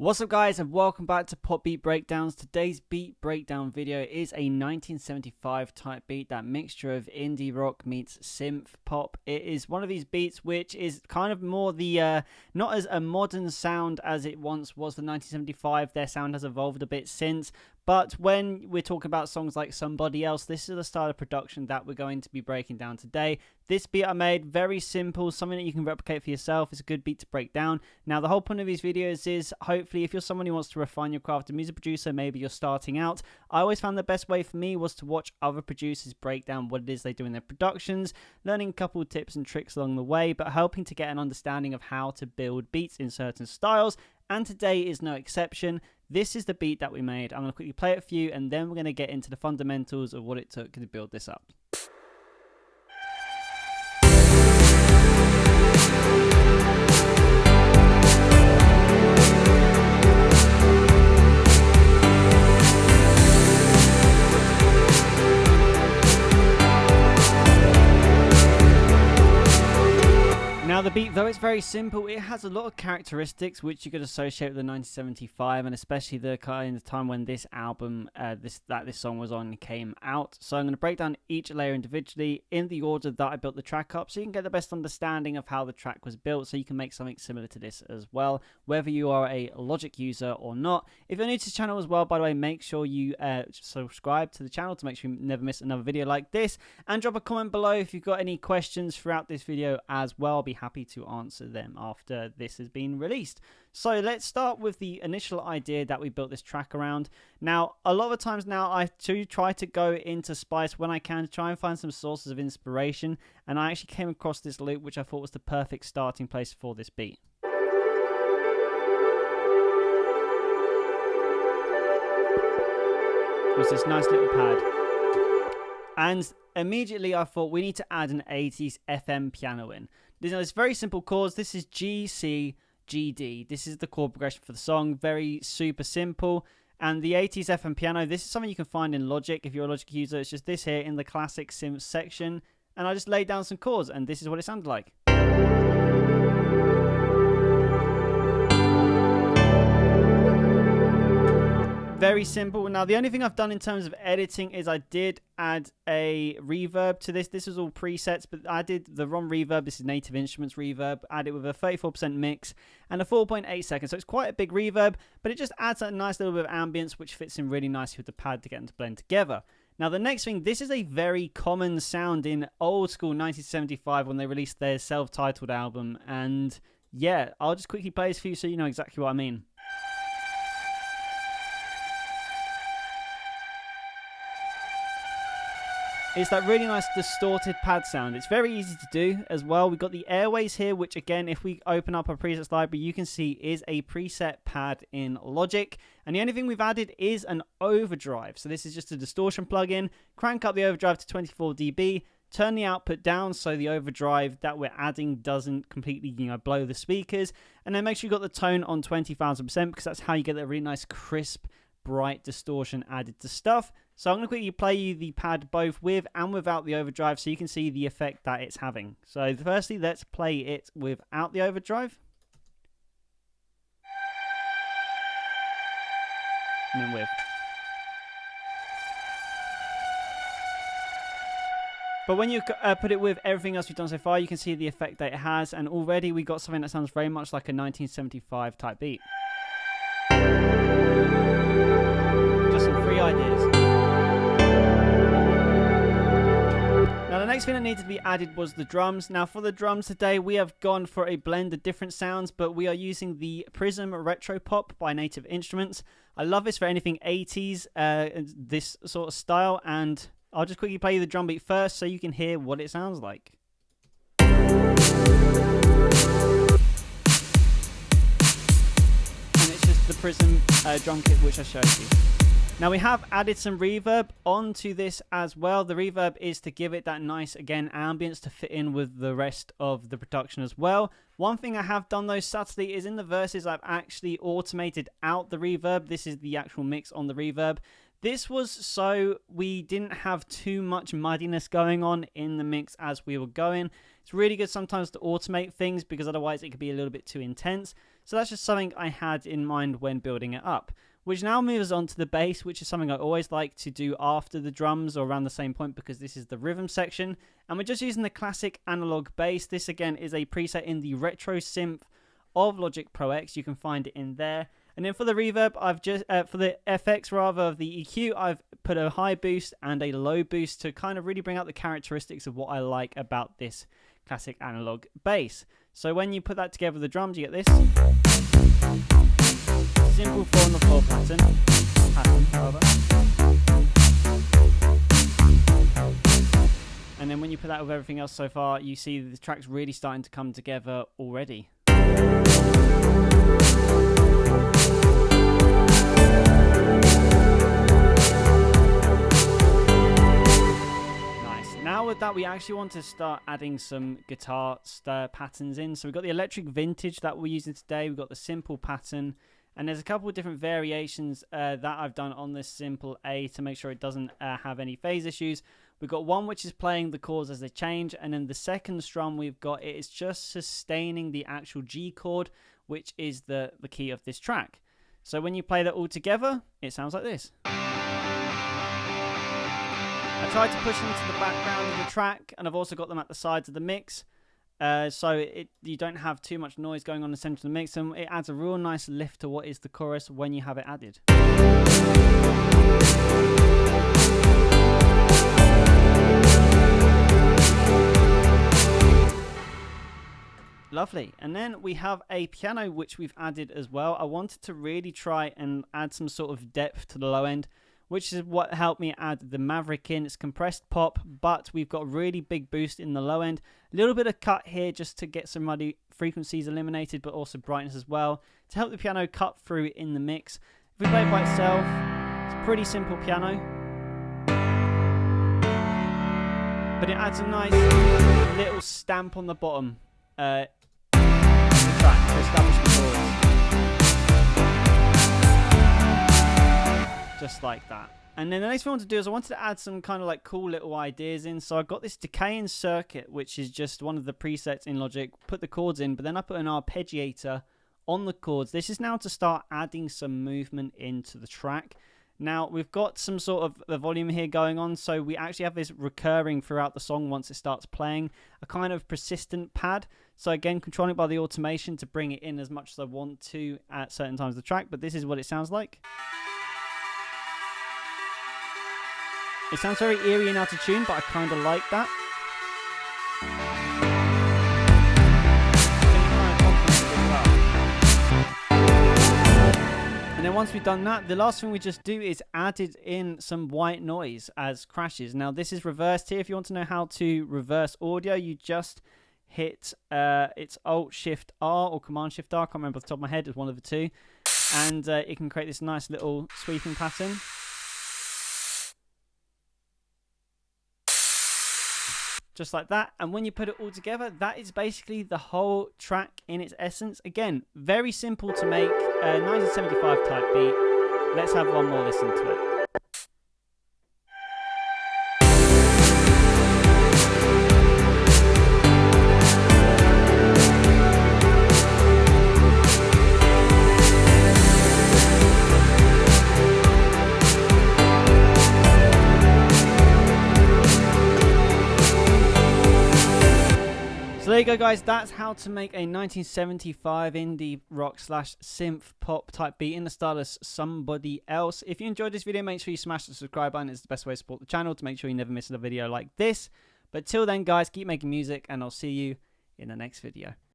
What's up guys, and welcome back to Pop Beat Breakdowns. Today's beat breakdown video is a 1975 type beat, that mixture of indie rock meets synth pop. It is one of these beats which is kind of more the not as a modern sound as it once was for 1975. Their sound has evolved a bit since, but when we're talking about songs like Somebody Else, this is the style of production that we're going to be breaking down today. This beat I made, very simple, something that you can replicate for yourself. It's a good beat to break down. Now, the whole point of these videos is, hopefully, if you're someone who wants to refine your craft, a music producer, maybe you're starting out, I always found the best way for me was to watch other producers break down what it is they do in their productions, learning a couple of tips and tricks along the way, but helping to get an understanding of how to build beats in certain styles, and today is no exception. This is the beat that we made. I'm going to quickly play it for you, and then we're going to get into the fundamentals of what it took to build this up. Now the beat, though it's very simple, it has a lot of characteristics which you could associate with the 1975, and especially the kind of time when this album, this song was on, came out. So I'm going to break down each layer individually in the order that I built the track up, so you can get the best understanding of how the track was built, so you can make something similar to this as well, whether you are a Logic user or not. If you're new to the channel as well, by the way, make sure you subscribe to the channel to make sure you never miss another video like this, and drop a comment below if you've got any questions throughout this video as well. I'll be happy to answer them after this has been released. So let's start with the initial idea that we built this track around. Now, a lot of times now I do try to go into Spice when I can to try and find some sources of inspiration, and I actually came across this loop which I thought was the perfect starting place for this beat. It was this nice little pad, and immediately I thought we need to add an 80s FM piano in. It's very simple chords. This is G, C, G, D. This is the chord progression for the song. Very super simple. And the 80s FM piano, this is something you can find in Logic if you're a Logic user. It's just this here in the classic synth section. And I just laid down some chords, and this is what it sounded like. Very simple. Now, the only thing I've done in terms of editing is I did add a reverb to this. This was all presets, but I did the ROM reverb. This is Native Instruments reverb. Added with a 34% mix and a 4.8 seconds. So it's quite a big reverb, but it just adds a nice little bit of ambience, which fits in really nicely with the pad to get them to blend together. Now, the next thing, this is a very common sound in old school 1975 when they released their self-titled album. And yeah, I'll just quickly play this for you so you know exactly what I mean. It's that really nice distorted pad sound. It's very easy to do as well. We've got the airways here, which again, if we open up our presets library, you can see is a preset pad in Logic. And the only thing we've added is an overdrive. So this is just a distortion plugin. Crank up the overdrive to 24 dB. Turn the output down so the overdrive that we're adding doesn't completely, blow the speakers. And then make sure you've got the tone on 20,000% because that's how you get that really nice crisp, bright distortion added to stuff. So I'm going to quickly play you the pad both with and without the overdrive so you can see the effect that it's having. So firstly, let's play it without the overdrive. And then with. But when you put it with everything else we've done so far, you can see the effect that it has. And already we got something that sounds very much like a 1975 type beat. Just some free ideas. Now, the next thing that needed to be added was the drums. Now, for the drums today, we have gone for a blend of different sounds, but we are using the Prism Retro Pop by Native Instruments. I love this for anything 80s, this sort of style, and I'll just quickly play you the drum beat first so you can hear what it sounds like. And it's just the Prism drum kit which I showed you. Now, we have added some reverb onto this as well. The reverb is to give it that nice, again, ambience to fit in with the rest of the production as well. One thing I have done, though, subtly is in the verses, I've actually automated out the reverb. This is the actual mix on the reverb. This was so we didn't have too much muddiness going on in the mix as we were going. It's really good sometimes to automate things because otherwise it could be a little bit too intense. So that's just something I had in mind when building it up. Which now moves on to the bass, which is something I always like to do after the drums or around the same point, because this is the rhythm section. And we're just using the classic analog bass. This again is a preset in the Retro Synth of Logic Pro X. You can find it in there. And then for the reverb, I've just for the FX rather of the EQ, I've put a high boost and a low boost to kind of really bring out the characteristics of what I like about this classic analog bass. So when you put that together with the drums, you get this simple 4-on-the-floor pattern rather. And then when you put that with everything else so far, you see the track's really starting to come together already. Now with that, we actually want to start adding some guitar stir patterns in. So we've got the electric vintage that we're using today. We've got the simple pattern. And there's a couple of different variations that I've done on this simple A to make sure it doesn't have any phase issues. We've got one which is playing the chords as they change. And then the second strum we've got, it is just sustaining the actual G chord, which is the key of this track. So when you play that all together, it sounds like this. I tried to push them to the background of the track, and I've also got them at the sides of the mix, so you don't have too much noise going on in the center of the mix, and it adds a real nice lift to what is the chorus when you have it added. Lovely. And then we have a piano which we've added as well. I wanted to really try and add some sort of depth to the low end, which is what helped me add the Maverick in. It's compressed pop, but we've got a really big boost in the low end. A little bit of cut here just to get some muddy frequencies eliminated, but also brightness as well, to help the piano cut through in the mix. If we play it by itself, it's a pretty simple piano, but it adds a nice little stamp on the bottom of the track to establish the chords. Just like that. And then the next thing I want to do is I wanted to add some kind of like cool little ideas in. So I've got this decaying circuit, which is just one of the presets in Logic. Put the chords in, but then I put an arpeggiator on the chords. This is now to start adding some movement into the track. Now we've got some sort of a volume here going on, so we actually have this recurring throughout the song once it starts playing, a kind of persistent pad. So again, controlling it by the automation to bring it in as much as I want to at certain times of the track, but this is what it sounds like. It sounds very eerie and out of tune, but I kind of like that. And then once we've done that, the last thing we just do is added in some white noise as crashes. Now this is reversed here. If you want to know how to reverse audio, you just hit it's Alt-Shift-R or Command-Shift-R. I can't remember off the top of my head. It's one of the two. And it can create this nice little sweeping pattern. Just like that. And when you put it all together, that is basically the whole track in its essence. Again, very simple to make, 1975 type beat. Let's have one more listen to it. So there you go, guys. That's how to make a 1975 indie rock / synth pop type beat in the style of somebody else. If you enjoyed this video, make sure you smash the subscribe button. It's the best way to support the channel to make sure you never miss a video like this. But till then, guys, keep making music, and I'll see you in the next video.